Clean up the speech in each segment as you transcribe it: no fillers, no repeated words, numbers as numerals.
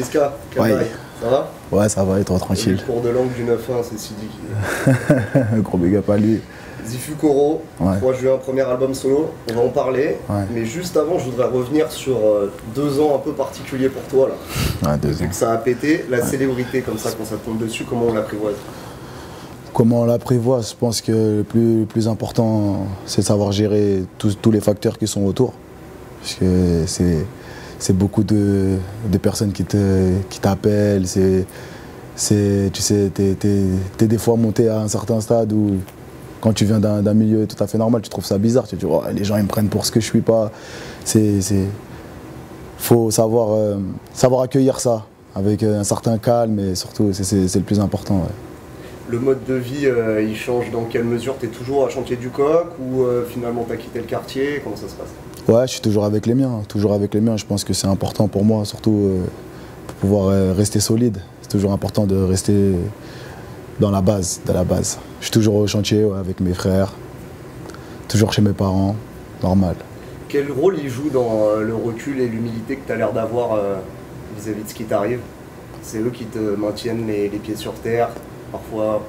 Niska, Kabaï, Ouais. ça va? Ouais, ça va, et toi, tranquille. Le cours de langue du 9-1, c'est Sidi qui... Gros big up à lui. Zifu Koro, Ouais. 3 juin, premier album solo, on va en parler. Ouais. Mais juste avant, je voudrais revenir sur 2 ans un peu particuliers pour toi là. Ouais, 2 Vu ans. que ça a pété, la célébrité comme ça, quand ça tombe dessus, comment on l'apprivoise? Comment on l'apprivoise? Je pense que le plus important, c'est de savoir gérer tous les facteurs qui sont autour. Parce que c'est beaucoup de personnes qui t'appellent. Tu sais, t'es des fois monté à un certain stade où, quand tu viens d'un milieu tout à fait normal, tu trouves ça bizarre. Tu te dis, oh, les gens ils me prennent pour ce que je suis pas. Faut savoir accueillir ça avec un certain calme, et surtout, c'est le plus important. Ouais. Le mode de vie, il change dans quelle mesure? Tu es toujours à Chantier du Coq ou finalement tu as quitté le quartier? Comment ça se passe? Ouais, je suis toujours avec les miens, toujours avec les miens. Je pense que c'est important pour moi, surtout pour pouvoir rester solide. C'est toujours important de rester dans la base, Je suis toujours au chantier, ouais, avec mes frères, toujours chez mes parents, normal. Quel rôle il joue dans le recul et l'humilité que tu as l'air d'avoir vis-à-vis de ce qui t'arrive? C'est eux qui te maintiennent les pieds sur terre. Parfois,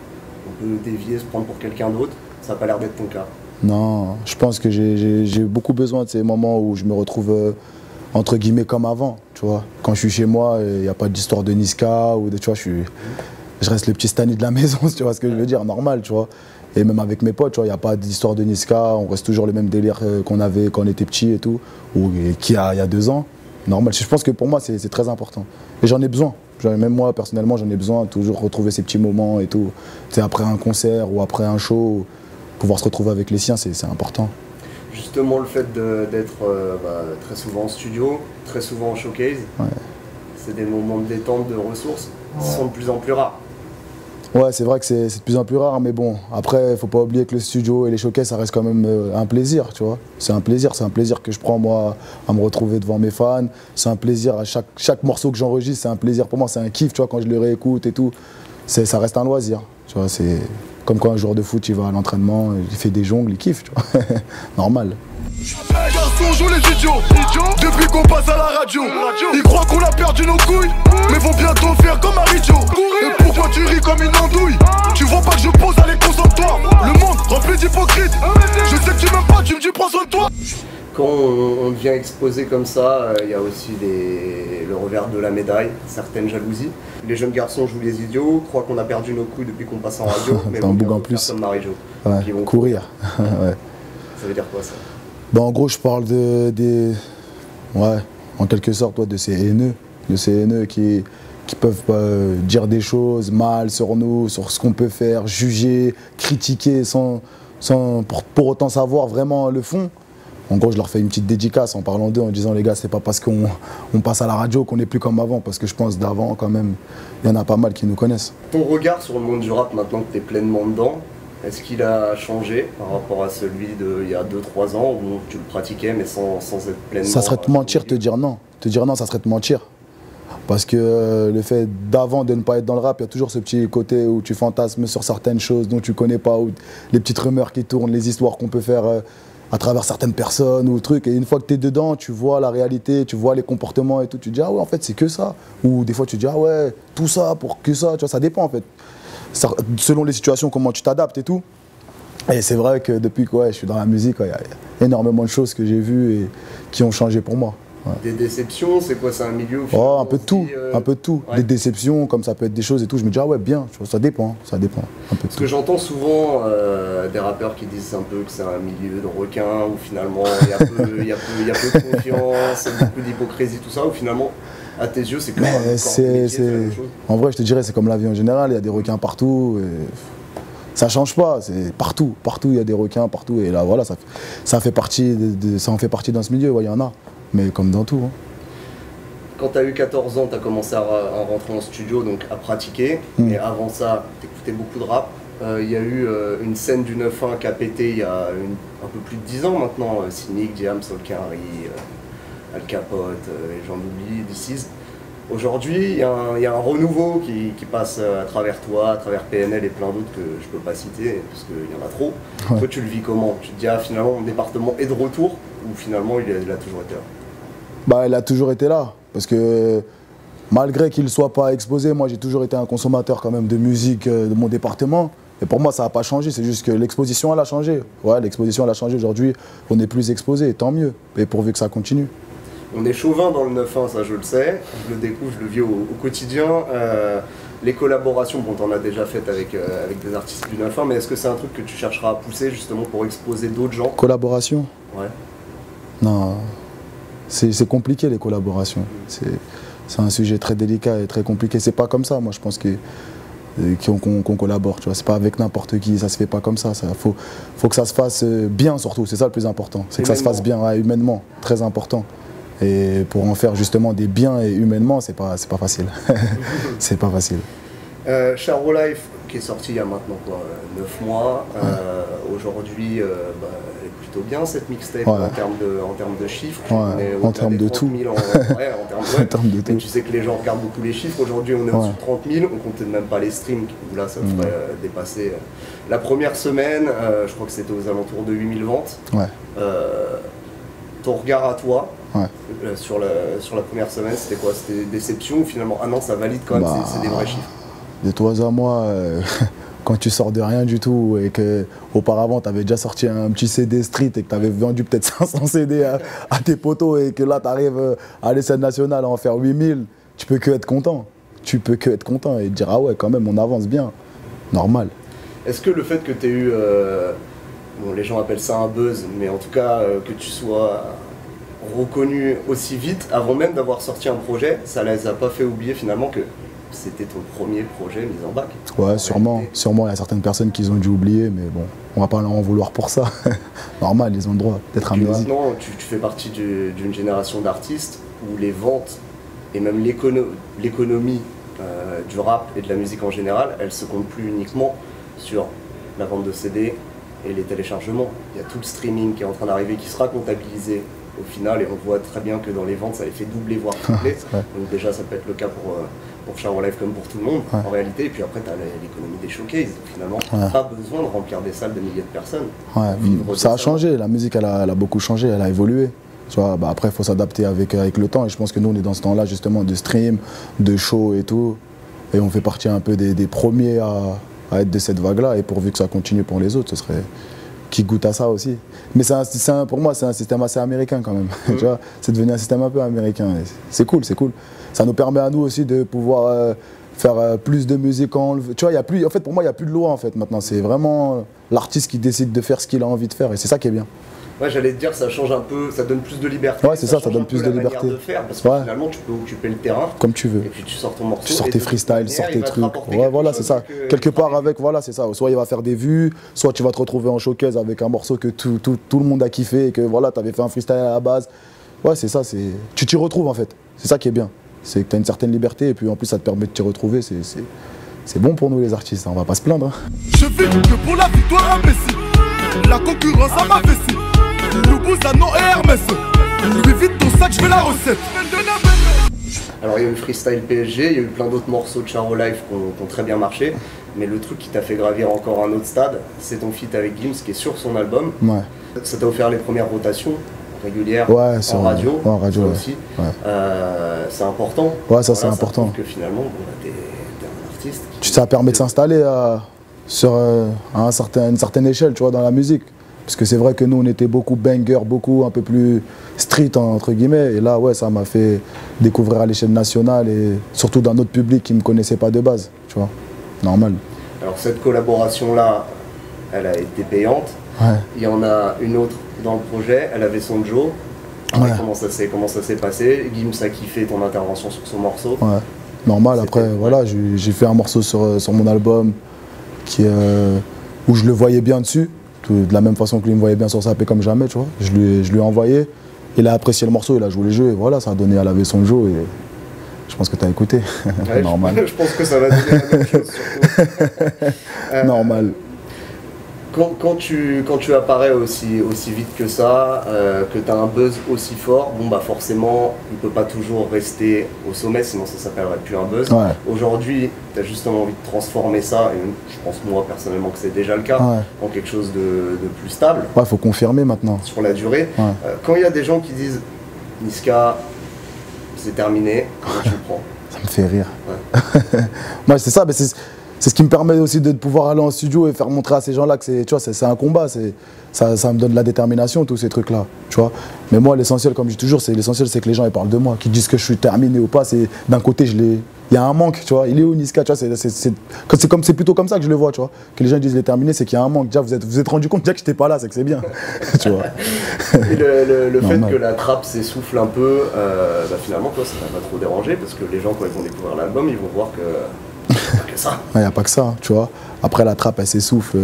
on peut dévier, se prendre pour quelqu'un d'autre. Ça n'a pas l'air d'être ton cas. Non, je pense que j'ai beaucoup besoin de ces moments où je me retrouve entre guillemets comme avant, tu vois. Quand je suis chez moi, il n'y a pas d'histoire de Niska ou de, tu vois, je reste le petit Stani de la maison, tu vois ce que je veux dire, normal, tu vois. Et même avec mes potes, tu vois, il n'y a pas d'histoire de Niska, on reste toujours le même délire qu'on avait quand on était petit et tout, ou qu'il y a 2 ans, normal. Je pense que pour moi, c'est très important. Et j'en ai besoin. Même moi, personnellement, j'en ai besoin, toujours retrouver ces petits moments et tout. Tu sais, après un concert ou après un show, pouvoir se retrouver avec les siens, c'est important. Justement, le fait d'être très souvent en studio, très souvent en showcase, Ouais. c'est des moments de détente, de ressources, qui sont de plus en plus rares. Ouais, c'est vrai que c'est de plus en plus rare, mais bon, après, il faut pas oublier que le studio et les showcases, ça reste quand même un plaisir, tu vois. C'est un plaisir que je prends, moi, à me retrouver devant mes fans. C'est un plaisir, à chaque morceau que j'enregistre, c'est un plaisir pour moi, c'est un kiff, tu vois, quand je le réécoute et tout. Ça reste un loisir, tu vois, c'est comme quand un joueur de foot, il va à l'entraînement, il fait des jongles, il kiffe, tu vois, normal. Garçon joue les idiots, depuis qu'on passe à la radio. Ils croient qu'on a perdu nos couilles, mais vont bientôt faire comme Arijo. Et pourquoi tu ris comme une andouille? Tu vois pas que je pose, allez concentre-toi. Le monde rempli d'hypocrites. Je sais que tu m'aimes pas, tu me dis prends soin de toi. Quand on devient exposé comme ça, il y a aussi le revers de la médaille, certaines jalousies. Les jeunes garçons jouent les idiots, croient qu'on a perdu nos couilles depuis qu'on passe en radio, mais un vont bouc en bientôt plus. faire comme Marie-Jo. Ouais, Qui vont courir. Ouais. Ça veut dire quoi ça? Bah, en gros, je parle ouais, en quelque sorte, ouais, de ces haineux qui peuvent dire des choses mal sur nous, sur ce qu'on peut faire, juger, critiquer pour autant savoir vraiment le fond. En gros, je leur fais une petite dédicace en parlant d'eux, en disant les gars, c'est pas parce qu'on passe à la radio qu'on n'est plus comme avant, parce que je pense d'avant quand même, il y en a pas mal qui nous connaissent. Ton regard sur le monde du rap maintenant que tu es pleinement dedans, est-ce qu'il a changé par rapport à celui d'il y a 2-3 ans où tu le pratiquais mais sans être pleinement... Ça serait te mentir, te dire non. Te dire non, ça serait te mentir. Parce que le fait d'avant de ne pas être dans le rap, il y a toujours ce petit côté où tu fantasmes sur certaines choses dont tu connais pas, ou les petites rumeurs qui tournent, les histoires qu'on peut faire à travers certaines personnes ou trucs. Et une fois que tu es dedans, tu vois la réalité, tu vois les comportements et tout, tu te dis ah ouais, en fait c'est que ça. Ou des fois tu te dis ah ouais, tout ça pour que ça, tu vois, ça dépend en fait. Selon les situations, comment tu t'adaptes et tout. Et c'est vrai que depuis que je suis dans la musique, il y a énormément de choses que j'ai vues et qui ont changé pour moi. Ouais. Des déceptions, c'est quoi? C'est un milieu où un peu de tout, un peu de tout. Ouais. Des déceptions, comme ça peut être des choses et tout. Je me dis ah ouais, bien, ça dépend, un peu de Parce que j'entends souvent des rappeurs qui disent un peu que c'est un milieu de requins, où finalement il y a peu de confiance, beaucoup d'hypocrisie, tout ça, où finalement, à tes yeux, c'est quand même En vrai, je te dirais, c'est comme la vie en général, il y a des requins partout. Et ça change pas, c'est partout il y a des requins, partout. Et là, voilà, ça en fait partie dans ce milieu, il y en a. Mais comme dans tout. Hein. Quand tu as eu 14 ans, tu as commencé à rentrer en studio, donc à pratiquer. Et avant ça, tu écoutais beaucoup de rap. Il y a eu une scène du 9-1 qui a pété il y a un peu plus de 10 ans maintenant. Cynic, Jam, Solkari, Al Capote, et j'en oublie, DC's. Aujourd'hui, il y a un renouveau qui passe à travers toi, à travers PNL et plein d'autres que je peux pas citer parce qu'il y en a trop. Ouais. Toi, tu le vis comment? Tu te dis, ah, finalement, mon département est de retour ou finalement, il a toujours été là? Bah, il a toujours été là parce que malgré qu'il ne soit pas exposé, moi j'ai toujours été un consommateur quand même de musique de mon département. Et pour moi, ça n'a pas changé, c'est juste que l'exposition, elle a changé. Ouais, l'exposition, elle a changé. Aujourd'hui, on est plus exposé, tant mieux. Et pourvu que ça continue. On est chauvin dans le 9-1, ça je le sais. Je le découvre, je le vis au quotidien. Les collaborations, bon, t'en as déjà faites avec des artistes du 9-1, mais est-ce que c'est un truc que tu chercheras à pousser justement pour exposer d'autres gens? Collaboration? Ouais. Non, c'est compliqué les collaborations. C'est un sujet très délicat et très compliqué. C'est pas comme ça, moi je pense qu'on collabore, tu vois. C'est pas avec n'importe qui, ça se fait pas comme ça. Faut que ça se fasse bien surtout, c'est ça le plus important. C'est que ça se fasse bien, ouais, humainement, très important. Et pour en faire justement des biens et humainement, c'est pas facile. C'est pas facile. Charo Life, qui est sorti il y a maintenant quoi, 9 mois, aujourd'hui elle est plutôt bien cette mixtape en termes de chiffres. En termes de tout. En termes de tout. Mais tu sais que les gens regardent beaucoup les chiffres. Aujourd'hui on est au-dessus de 30 000, on comptait même pas les streams, où là ça ferait dépasser. La première semaine, je crois que c'était aux alentours de 8000 ventes. Ton regard à toi sur la première semaine, c'était quoi? C'était déception ou finalement, ah non, ça valide quand même, c'est des vrais chiffres? De toi à moi, quand tu sors de rien du tout et qu'auparavant tu avais déjà sorti un petit CD street et que tu avais vendu peut-être 500 CD à tes potos et que là tu arrives à l'essai nationale à en faire 8000, tu peux que être content. Tu peux que être content et te dire ah ouais, quand même, on avance bien. Normal. Est-ce que le fait que tu aies eu, bon, les gens appellent ça un buzz, mais en tout cas que tu sois reconnu aussi vite, avant même d'avoir sorti un projet, ça les a pas fait oublier finalement que c'était ton premier projet mis en bac? Ouais, sûrement. Sûrement, il y a certaines personnes qui ont dû oublier, mais bon, on va pas leur en vouloir pour ça. Normal, ils ont le droit d'être amnésiques. Maintenant, tu fais partie d'une génération d'artistes où les ventes et même l'économie du rap et de la musique en général, elle se compte plus uniquement sur la vente de CD et les téléchargements. Il y a tout le streaming qui est en train d'arriver, qui sera comptabilisé au final, et on voit très bien que dans les ventes, ça les fait doubler, voire tripler. Donc déjà, ça peut être le cas pour Charo Life comme pour tout le monde, en réalité. Et puis après, tu as l'économie des showcases. Finalement, tu n'as pas besoin de remplir des salles de milliers de personnes. Ça a changé, la musique, elle a beaucoup changé, elle a évolué. Tu vois, après, il faut s'adapter avec le temps. Et je pense que nous, on est dans ce temps-là, justement, de stream, de show et tout. Et on fait partie un peu des premiers à être de cette vague-là. Et pourvu que ça continue pour les autres, ce serait qui goûtent à ça aussi. Mais pour moi, c'est un système assez américain quand même. Tu vois, c'est devenu un système un peu américain. C'est cool, c'est cool. Ça nous permet à nous aussi de pouvoir faire plus de musique quand on le veut. Tu vois, en fait, pour moi, il n'y a plus de loi en fait maintenant. C'est vraiment l'artiste qui décide de faire ce qu'il a envie de faire et c'est ça qui est bien. Ouais, j'allais te dire, ça change un peu, ça donne plus de liberté. Ouais, c'est ça donne plus de liberté. De faire, parce que finalement, tu peux occuper le terrain. Comme tu veux. Et puis tu sors ton morceau. Tu sors tes freestyles, tu sors tes trucs. Ouais, voilà, c'est ça. Quelque part avec, voilà, c'est ça. Soit il va faire des vues, soit tu vas te retrouver en showcase avec un morceau que tout le monde a kiffé et que voilà, tu avais fait un freestyle à la base. Ouais, c'est ça. Tu t'y retrouves en fait. C'est ça qui est bien. C'est que tu as une certaine liberté et puis en plus, ça te permet de t'y retrouver. C'est bon pour nous les artistes, on va pas se plaindre. Hein. Je vis que pour la victoire imbécile. La concurrence à ma vessie. Loubouzanon et Hermès. Lui vite ton sac, je veux la recette. Alors il y a eu Freestyle PSG, il y a eu plein d'autres morceaux de Charo Life qui ont très bien marché. Mais le truc qui t'a fait gravir encore un autre stade, c'est ton feat avec Gims qui est sur son album. Ouais. Ça t'a offert les premières rotations régulières en radio. En radio aussi. Ouais. C'est important. Ouais, ça c'est important. Parce que finalement, t'es un artiste. Ça permet de s'installer sur une certaine échelle, tu vois, dans la musique. Parce que c'est vrai que nous, on était beaucoup banger, beaucoup un peu plus street, entre guillemets. Et là, ouais, ça m'a fait découvrir à l'échelle nationale et surtout d'un autre public qui ne me connaissait pas de base, tu vois. Normal. Alors cette collaboration-là, elle a été payante. Ouais. Il y en a une autre dans le projet, elle avait son Joe. Ouais. Comment ça s'est passé? Gims a kiffé ton intervention sur son morceau. Ouais. Normal, après, voilà, j'ai fait un morceau sur mon album où je le voyais bien dessus. De la même façon que lui me voyait bien sur sa paix comme jamais, tu vois. Je lui ai envoyé, il a apprécié le morceau, il a joué le jeu et voilà, ça a donné à laver son jeu et je pense que tu as écouté. Ouais, normal. Je pense que ça va donner la même chose surtout. Normal. Quand tu apparais aussi vite que ça, que tu as un buzz aussi fort, bon bah forcément il peut pas toujours rester au sommet, sinon ça s'appellerait plus un buzz. Ouais. Aujourd'hui, tu as justement envie de transformer ça, et je pense moi personnellement que c'est déjà le cas, en quelque chose de plus stable. Ouais, faut confirmer maintenant. Sur la durée. Ouais. Quand il y a des gens qui disent Niska, c'est terminé, comment tu le prends? Ça me fait rire. Ouais. Moi, c'est ça, mais c'est ce qui me permet aussi de pouvoir aller en studio et faire montrer à ces gens-là que c'est un combat. Ça me donne de la détermination, tous ces trucs-là. Tu vois. Mais moi, l'essentiel, comme je dis toujours, l'essentiel, c'est que les gens ils parlent de moi, qu'ils disent que je suis terminé ou pas. D'un côté, il y a un manque, tu vois. Il est où Niska, tu vois. C'est plutôt comme ça que je le vois, tu vois. Que les gens disent qu'il est terminé, c'est qu'il y a un manque. Déjà, vous êtes rendu compte déjà que j'étais pas là, c'est que c'est bien. Tu vois. Et le fait que la trappe s'essouffle un peu, finalement, toi, ça va pas trop déranger parce que les gens, quand ils vont découvrir l'album, ils vont voir que. Pas que ça. Il n'y a pas que ça, tu vois. Après, la trappe, elle s'essouffle.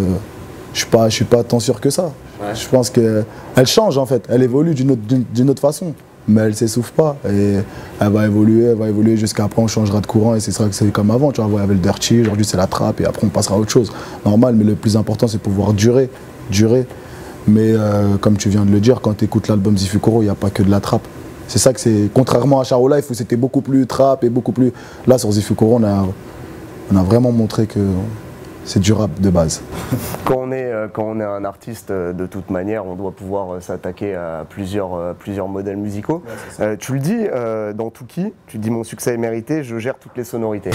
Je suis pas tant sûr que ça. Ouais. Je pense qu'elle change, en fait. Elle évolue d'une autre façon. Mais elle ne s'essouffle pas. Et elle va évoluer jusqu'à après, on changera de courant et ce sera comme avant. Tu vois, il y avait le dirty, aujourd'hui c'est la trappe et après on passera à autre chose. Normal, mais le plus important, c'est pouvoir durer. Mais comme tu viens de le dire, quand tu écoutes l'album Zifukuro, il n'y a pas que de la trappe. C'est ça que c'est. Contrairement à Charo Life où c'était beaucoup plus trap et beaucoup plus. Là, sur Zifukuro, on a vraiment montré que c'est du rap de base. Quand on est un artiste, de toute manière, on doit pouvoir s'attaquer à plusieurs modèles musicaux. Ouais, tu le dis dans Touki, tu dis mon succès est mérité, je gère toutes les sonorités.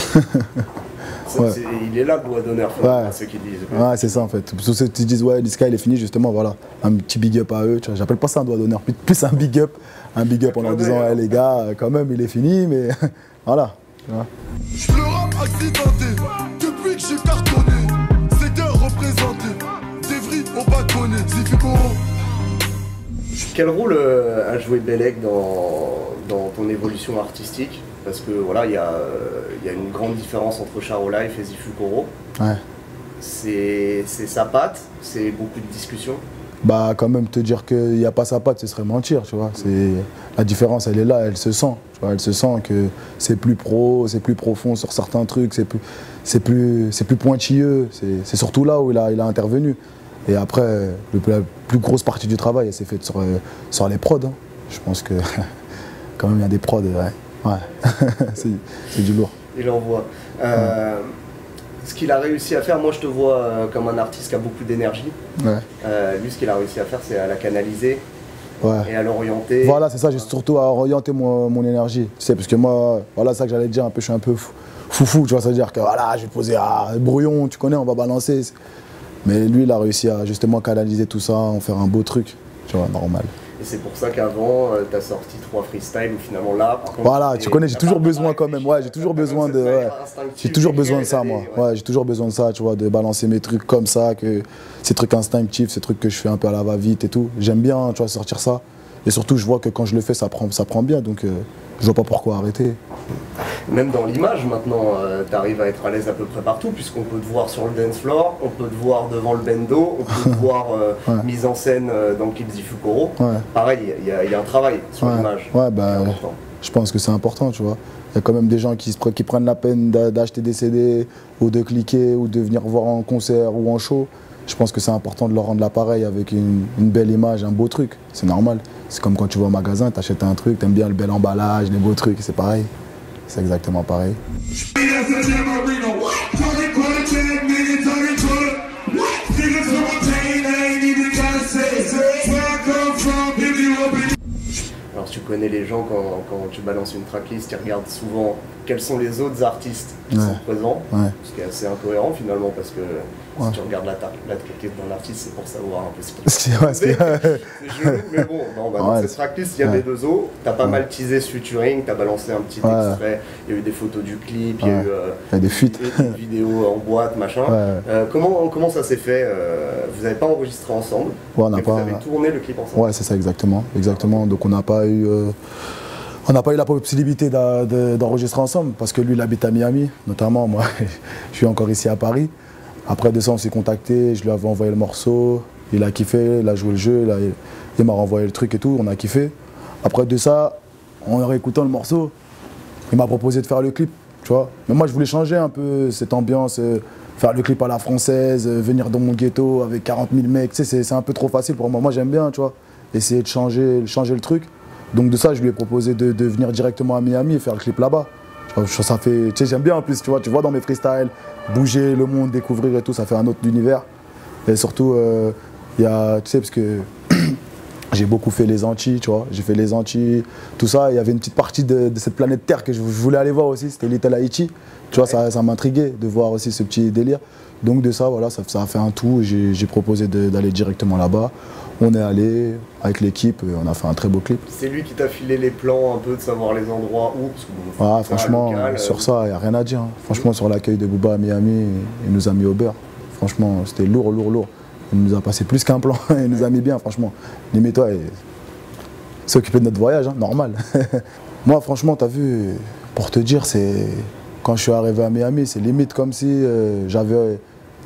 Ouais. Il est là le doigt d'honneur, à ceux qui disent. Ouais, c'est ça en fait. Tous ceux qui disent ouais, Niska il est fini, justement, voilà. Un petit big up à eux. J'appelle pas ça un doigt d'honneur, plus un big up. Un big up en leur disant hey, les gars, quand même il est fini, mais voilà. Je le rap accidenté, depuis que j'ai cartonné, c'était représenté, Devry au bâtonnet, Zifukuro. Quel rôle a joué Belek dans ton évolution artistique? Parce que voilà, il y a une grande différence entre Charo Life et Zifukuro. Ouais. C'est sa patte, c'est beaucoup de discussions. Bah quand même te dire qu'il n'y a pas sa patte, ce serait mentir, tu vois. La différence, elle est là, elle se sent. Tu vois, elle se sent que c'est plus pro, c'est plus profond sur certains trucs, c'est plus pointilleux. C'est surtout là où il a intervenu. Et après, la plus grosse partie du travail, elle s'est faite sur les prods. Hein. Je pense que quand même il y a des prods, ouais. c'est du lourd. Il envoie. Ce qu'il a réussi à faire, moi je te vois comme un artiste qui a beaucoup d'énergie. Ouais. Lui, ce qu'il a réussi à faire, c'est à la canaliser et à l'orienter. Voilà, c'est ça, j'ai surtout à orienter mon énergie. Tu sais, parce que moi, voilà, ça que j'allais te dire, je suis un peu foufou, tu vois, ça veut dire que voilà, je vais poser brouillon, tu connais, on va balancer. Mais lui, il a réussi à justement canaliser tout ça, en faire un beau truc, tu vois, normal. Et c'est pour ça qu'avant, tu as sorti 3 freestyles, où finalement là, par contre, voilà, tu connais, j'ai toujours besoin quand même, ouais, j'ai toujours besoin de... Ouais, j'ai toujours besoin de ça, moi. Ouais, j'ai toujours besoin de ça, tu vois, de balancer mes trucs comme ça, que ces trucs instinctifs, ces trucs que je fais un peu à la va-vite et tout. J'aime bien, tu vois, sortir ça. Et surtout, je vois que quand je le fais, ça prend bien, donc je vois pas pourquoi arrêter. Même dans l'image, maintenant, tu arrives à être à l'aise à peu près partout, puisqu'on peut te voir sur le dance floor, on peut te voir devant le bendo, on peut te voir mise en scène dans le clip Zifukuro. Ouais. Pareil, il y a un travail sur l'image. Ouais, bah, je pense que c'est important, tu vois. Il y a quand même des gens qui prennent la peine d'acheter des CD, ou de cliquer, ou de venir voir en concert ou en show. Je pense que c'est important de leur rendre l'appareil avec une belle image, un beau truc. C'est normal. C'est comme quand tu vas au magasin, tu achètes un truc, tu aimes bien le bel emballage, les beaux trucs, c'est pareil. C'est exactement pareil. Alors tu connais les gens quand tu balances une tracklist, ils regardent souvent quels sont les autres artistes qui sont présents, ce qui est assez incohérent finalement parce que si tu regardes la tracklist d'un artiste, c'est pour savoir un peu ce qu'il fait. C'est joli, mais bon, dans cette tracklist, il y a des deux os, t'as pas mal teasé ce featuring, t'as balancé un petit extrait, il y a eu des photos du clip, il y a eu des fuites, des vidéos en boîte, machin. Comment ça s'est fait? Vous n'avez pas enregistré ensemble, vous avez tourné le clip ensemble? Ouais, c'est ça, exactement. Donc on n'a pas eu la possibilité d'enregistrer ensemble parce que lui il habite à Miami, notamment moi je suis encore ici à Paris. Après de ça on s'est contacté, je lui avais envoyé le morceau, il a kiffé, il a joué le jeu, il m'a renvoyé le truc et tout, on a kiffé. Après de ça, en réécoutant le morceau, il m'a proposé de faire le clip, tu vois. Mais moi je voulais changer un peu cette ambiance, faire le clip à la française, venir dans mon ghetto avec 40 000 mecs, tu sais, c'est un peu trop facile pour moi. Moi j'aime bien, tu vois, essayer de changer le truc. Donc de ça, je lui ai proposé de venir directement à Miami et faire le clip là-bas. Ça fait, tu sais, j'aime bien en plus, tu vois dans mes freestyles, bouger le monde, découvrir et tout, ça fait un autre univers. Et surtout, il y a, tu sais, parce que j'ai beaucoup fait les Antilles, tu vois. J'ai fait les Antilles, tout ça. Il y avait une petite partie de cette planète Terre que je voulais aller voir aussi, c'était Little Haïti. Tu vois, ça m'intriguait de voir aussi ce petit délire. Donc de ça, voilà, ça a fait un tout. J'ai proposé d'aller directement là-bas. On est allé avec l'équipe, on a fait un très beau clip. C'est lui qui t'a filé les plans un peu, de savoir les endroits où parce que franchement, local, sur ça, il n'y a rien à dire. Hein. Franchement, sur l'accueil de Booba à Miami, il nous a mis au beurre. Franchement, c'était lourd, lourd, lourd. Il nous a passé plus qu'un plan, il nous a mis bien, franchement. Limite, toi, il s'occuper de notre voyage, hein, normal. Moi, franchement, t'as vu, pour te dire, c'est quand je suis arrivé à Miami, c'est limite comme si j'avais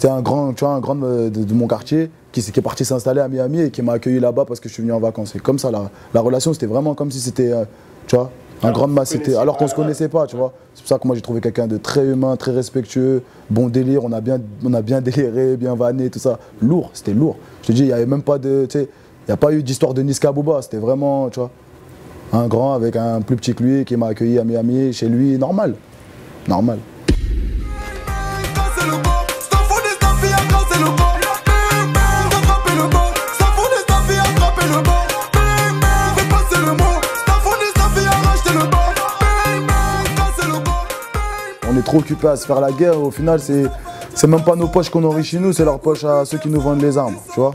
un grand de mon quartier qui est parti s'installer à Miami et qui m'a accueilli là-bas parce que je suis venu en vacances. Et comme ça, la relation, c'était vraiment comme si c'était, tu vois, un grand masse, alors qu'on ne se connaissait pas, tu vois. C'est pour ça que moi, j'ai trouvé quelqu'un de très humain, très respectueux, bon délire, on a bien déliré, bien vanné, tout ça. Lourd, c'était lourd. Je te dis, il n'y avait même pas de, tu sais, il n'y a pas eu d'histoire de Niska Booba, c'était vraiment, tu vois, un grand avec un plus petit que lui qui m'a accueilli à Miami, chez lui, normal. Normal. On est trop occupés à se faire la guerre, au final c'est même pas nos poches qu'on enrichit nous, c'est leurs poches à ceux qui nous vendent les armes, tu vois.